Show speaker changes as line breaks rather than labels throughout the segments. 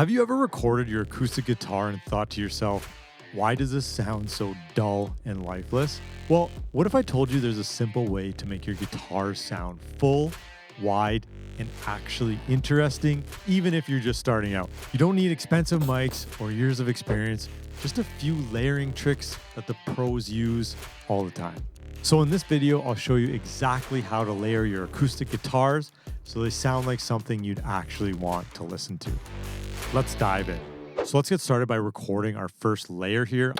Have you ever recorded your acoustic guitar and thought to yourself, why does this sound so dull and lifeless? Well, what if I told you there's a simple way to make your guitar sound full, wide, and actually interesting, even if you're just starting out? You don't need expensive mics or years of experience, just a few layering tricks that the pros use all the time. So in this video, I'll show you exactly how to layer your acoustic guitars so they sound like something you'd actually want to listen to. Let's dive in. So let's get started by recording our first layer here.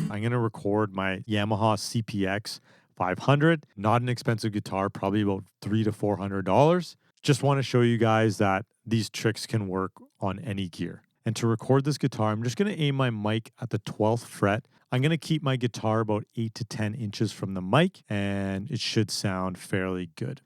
I'm going to record my Yamaha CPX 500, not an expensive guitar, probably about $300 to $400. Just want to show you guys that these tricks can work on any gear. And to record this guitar, I'm just going to aim my mic at the 12th fret. I'm going to keep my guitar about 8 to 10 inches from the mic, and it should sound fairly good.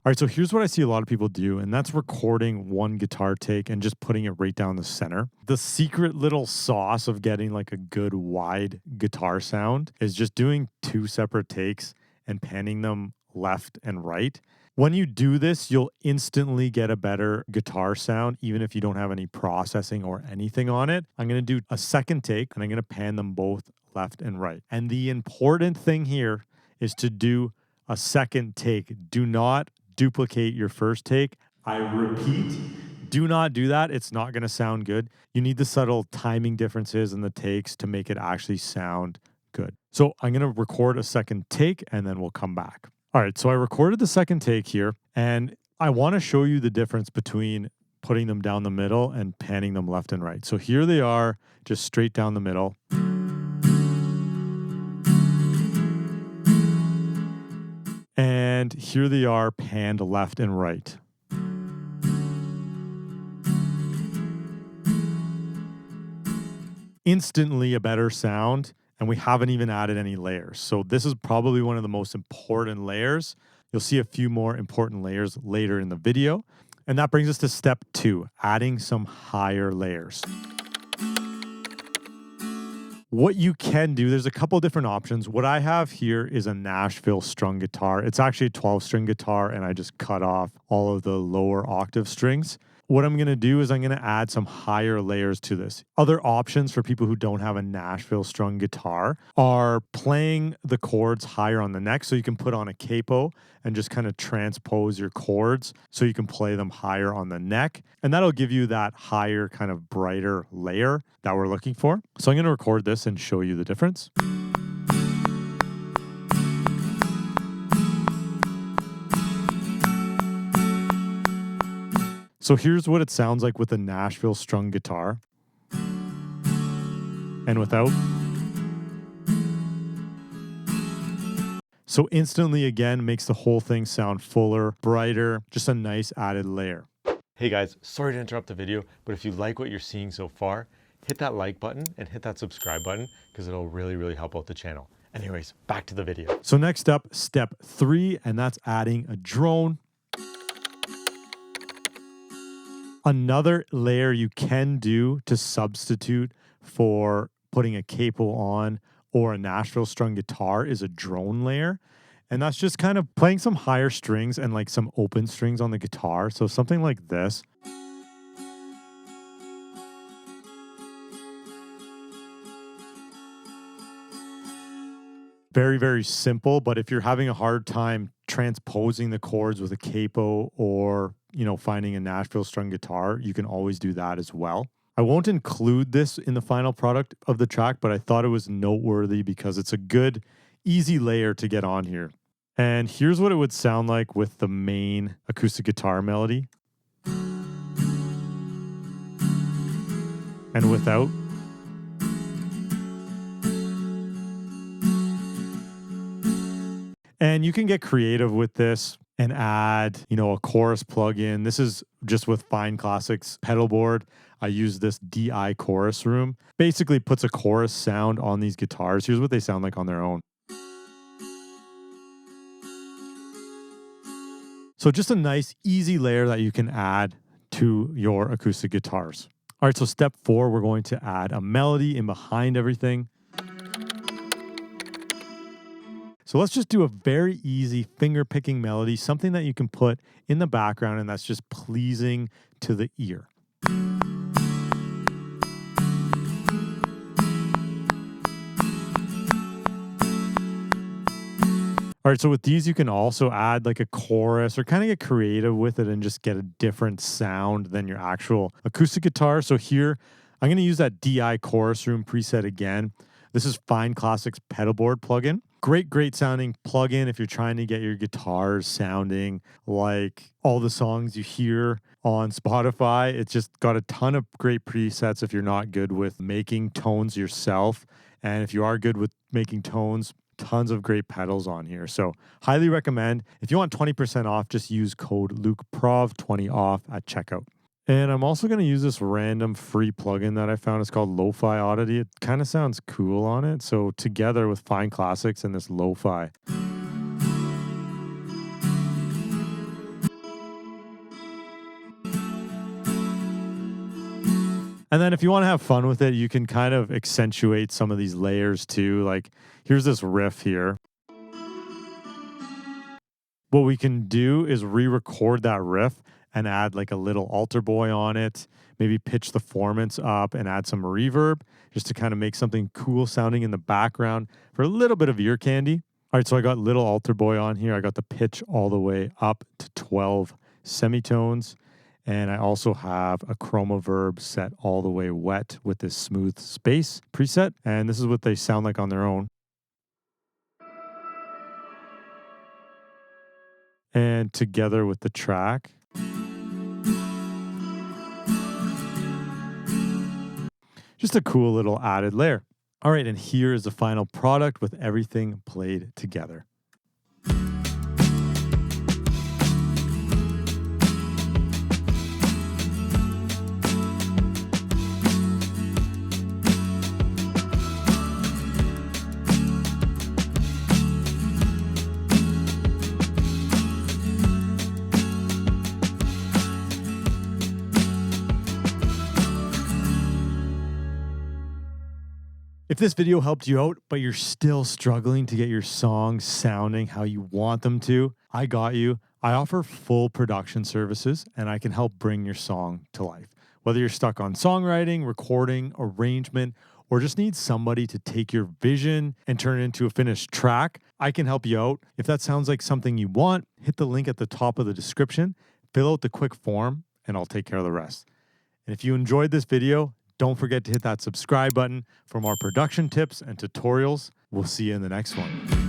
All right, so here's what I see a lot of people do, and that's recording one guitar take and just putting it right down the center. The secret little sauce of getting like a good wide guitar sound is just doing two separate takes and panning them left and right. When you do this, you'll instantly get a better guitar sound, even if you don't have any processing or anything on it. I'm going to do a second take, and I'm going to pan them both left and right. And the important thing here is to do a second take. Do not duplicate your first take. I repeat, do not do that. It's not going to sound good. You need the subtle timing differences in the takes to make it actually sound good. So I'm going to record a second take and then we'll come back. All right, so I recorded the second take here, and I want to show you the difference between putting them down the middle and panning them left and right. So here they are, just straight down the middle. And here they are panned left and right. Instantly a better sound, and we haven't even added any layers. So this is probably one of the most important layers. You'll see a few more important layers later in the video. And that brings us to step 2, adding some higher layers. What you can do, there's a couple different options. What I have here is a Nashville strung guitar. It's actually a 12-string guitar, and I just cut off all of the lower octave strings. What I'm going to do is I'm going to add some higher layers to this. Other options for people who don't have a Nashville strung guitar are playing the chords higher on the neck. So you can put on a capo and just kind of transpose your chords so you can play them higher on the neck. And that'll give you that higher kind of brighter layer that we're looking for. So I'm going to record this and show you the difference. So here's what it sounds like with a Nashville strung guitar and without. So instantly, again, makes the whole thing sound fuller, brighter, just a nice added layer. Hey guys, sorry to interrupt the video, but if you like what you're seeing so far, hit that like button and hit that subscribe button because it'll really help out the channel. Anyways, back to the video. So next up, step 3, and that's adding a drone. Another layer you can do to substitute for putting a capo on or a Nashville strung guitar is a drone layer. And that's just kind of playing some higher strings and like some open strings on the guitar. So something like this. Very simple, but if you're having a hard time transposing the chords with a capo or, finding a Nashville strung guitar, you can always do that as well. I won't include this in the final product of the track, but I thought it was noteworthy because it's a good, easy layer to get on here. And here's what it would sound like with the main acoustic guitar melody. And without. And you can get creative with this and add, a chorus plugin. This is just with Fine Classics pedal board. I use this DI chorus room. Basically puts a chorus sound on these guitars. Here's what they sound like on their own. So just a nice, easy layer that you can add to your acoustic guitars. All right, so step 4, we're going to add a melody in behind everything. So let's just do a very easy finger picking melody, something that you can put in the background and that's just pleasing to the ear. All right, so with these, you can also add like a chorus or kind of get creative with it and just get a different sound than your actual acoustic guitar. So here, I'm going to use that DI Chorus Room preset again. This is Fine Classics pedalboard plugin. Great sounding plugin if you're trying to get your guitars sounding like all the songs you hear on Spotify. It's just got a ton of great presets if you're not good with making tones yourself. And if you are good with making tones, tons of great pedals on here. So highly recommend. If you want 20% off, just use code LukeProv20 off at checkout. And I'm also going to use this random free plugin that I found. It's called Lo-Fi Oddity. It kind of sounds cool on it. So together with Fine Classics and this Lo-Fi. And then if you want to have fun with it, you can kind of accentuate some of these layers too. Like here's this riff here. What we can do is re-record that riff and add like a little altar boy on it, maybe pitch the formants up and add some reverb just to kind of make something cool sounding in the background for a little bit of ear candy. All right, so I got little altar boy on here. I got the pitch all the way up to 12 semitones. And I also have a chroma verb set all the way wet with this smooth space preset. And this is what they sound like on their own. And together with the track. Just a cool little added layer. All right, and here is the final product with everything played together. If this video helped you out, but you're still struggling to get your songs sounding how you want them to, I got you. I offer full production services and I can help bring your song to life. Whether you're stuck on songwriting, recording, arrangement, or just need somebody to take your vision and turn it into a finished track, I can help you out. If that sounds like something you want, hit the link at the top of the description, fill out the quick form, and I'll take care of the rest. And if you enjoyed this video, don't forget to hit that subscribe button for more production tips and tutorials. We'll see you in the next one.